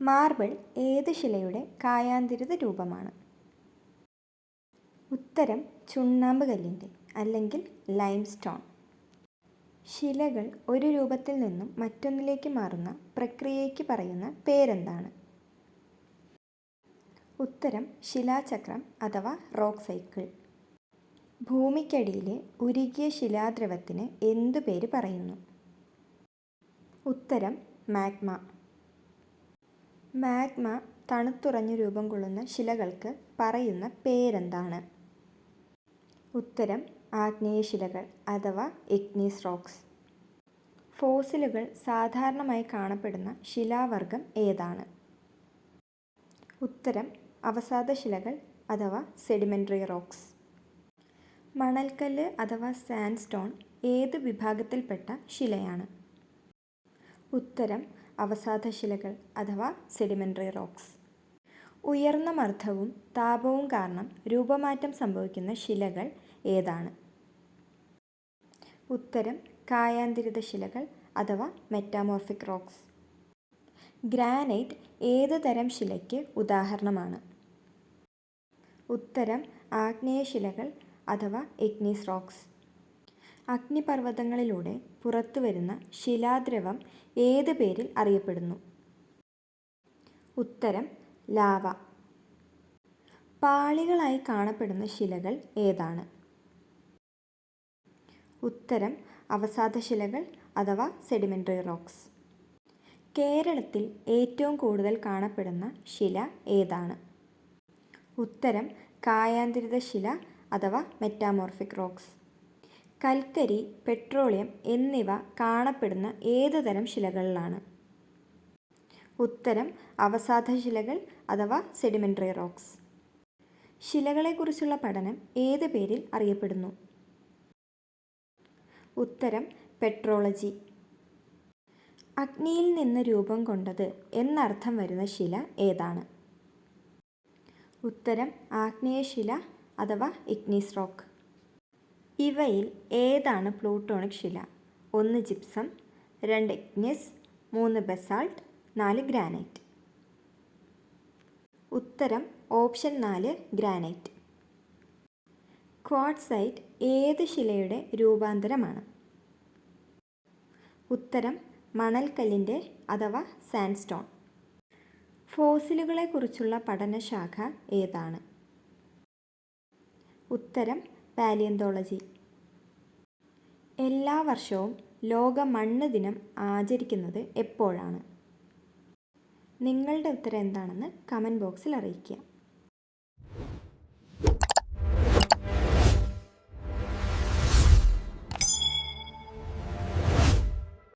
Marble ഏത് ശിലയുടെ കായാന്തരിത രൂപമാണ്? ഉത്തരം ചുണ്ണാമ്പ് കല്ലിൻ്റെ അല്ലെങ്കിൽ ലൈംസ്റ്റോൺ. ശിലകൾ ഒരു രൂപത്തിൽ നിന്നും മറ്റൊന്നിലേക്ക് മാറുന്ന പ്രക്രിയയ്ക്ക് പറയുന്ന പേരെന്താണ്? ഉത്തരം ശിലാചക്രം അഥവാ റോക്ക് സൈക്കിൾ. ഭൂമിക്കടിയിലെ ഉരുകിയ ശിലാദ്രവത്തിന് എന്തു പേര് പറയുന്നു? ഉത്തരം മാഗ്മ. മാഗ്മ തണുത്തുറഞ്ഞു രൂപം കൊള്ളുന്ന ശിലകൾക്ക് പറയുന്ന പേരെന്താണ്? ഉത്തരം ആഗ്നേയശിലകൾ അഥവാ ഇഗ്നീസ് റോക്സ്. ഫോസിലുകൾ സാധാരണമായി കാണപ്പെടുന്ന ശിലാവർഗം ഏതാണ്? ഉത്തരം അവസാദശിലകൾ അഥവാ സെഡിമെൻ്ററി റോക്സ്. മണൽക്കല്ല് അഥവാ സാൻഡ്സ്റ്റോൺ ഏത് വിഭാഗത്തിൽപ്പെട്ട ശിലയാണ്? ഉത്തരം അവസാദശിലകൾ അഥവാ സെഡിമെൻ്ററി റോക്സ്. ഉയർന്ന മർദ്ദവും താപവും കാരണം രൂപമാറ്റം സംഭവിക്കുന്ന ശിലകൾ ഏതാണ്? ഉത്തരം കായാന്തരിത ശിലകൾ അഥവാ മെറ്റാമോർഫിക് റോക്സ്. ഗ്രാനൈറ്റ് ഏത് തരം ശിലയ്ക്ക് ഉദാഹരണമാണ്? ഉത്തരം ആഗ്നേയശിലകൾ അഥവാ ഇഗ്നീസ് റോക്സ്. അഗ്നിപർവ്വതങ്ങളിലൂടെ പുറത്തുവരുന്ന ശിലാദ്രവം ഏത് പേരിൽ അറിയപ്പെടുന്നു? ഉത്തരം ലാവ. പാളികളായി കാണപ്പെടുന്ന ശിലകൾ ഏതാണ്? ഉത്തരം അവസാദശിലകൾ അഥവാ സെഡിമെൻ്ററി റോക്സ്. കേരളത്തിൽ ഏറ്റവും കൂടുതൽ കാണപ്പെടുന്ന ശില ഏതാണ്? ഉത്തരം കായാന്തരിത ശില അഥവാ മെറ്റാമോർഫിക് റോക്സ്. കൽക്കരി, പെട്രോളിയം എന്നിവ കാണപ്പെടുന്ന ഏത് തരം ശിലകളിലാണ്? ഉത്തരം അവസാദശിലകൾ അഥവാ സെഡിമെൻ്ററി റോക്സ്. ശിലകളെക്കുറിച്ചുള്ള പഠനം ഏത് പേരിൽ അറിയപ്പെടുന്നു? ഉത്തരം പെട്രോളജി. അഗ്നിയിൽ നിന്ന് രൂപം കൊണ്ടത് എന്നർത്ഥം വരുന്ന ശില ഏതാണ്? ഉത്തരം ആഗ്നേയശില അഥവാ ഇഗ്നീസ് റോക്ക്. ഇവയിൽ ഏതാണ് പ്ലൂട്ടോണിക് ശില? 1 ജിപ്സം, 2 ഇഗ്നിസ്, 3 ബസാൾട്ട്, 4 ഗ്രാനൈറ്റ്. ഉത്തരം ഓപ്ഷൻ 4 ഗ്രാനൈറ്റ്. ക്വാർട്സൈറ്റ് ഏത് ശിലയുടെ രൂപാന്തരമാണ്? ഉത്തരം മണൽക്കല്ലിൻ്റെ അഥവാ സാൻഡ്സ്റ്റോൺ. ഫോസിലുകളെക്കുറിച്ചുള്ള പഠനശാഖ ഏതാണ്? ഉത്തരം പാലിയന്തോളജി. എല്ലാ വർഷവും ലോക മണ്ണ് ദിനം ആചരിക്കുന്നത് എപ്പോഴാണ്? നിങ്ങളുടെ ഉത്തരം എന്താണെന്ന് കമൻറ്റ് ബോക്സിൽ അറിയിക്കുക.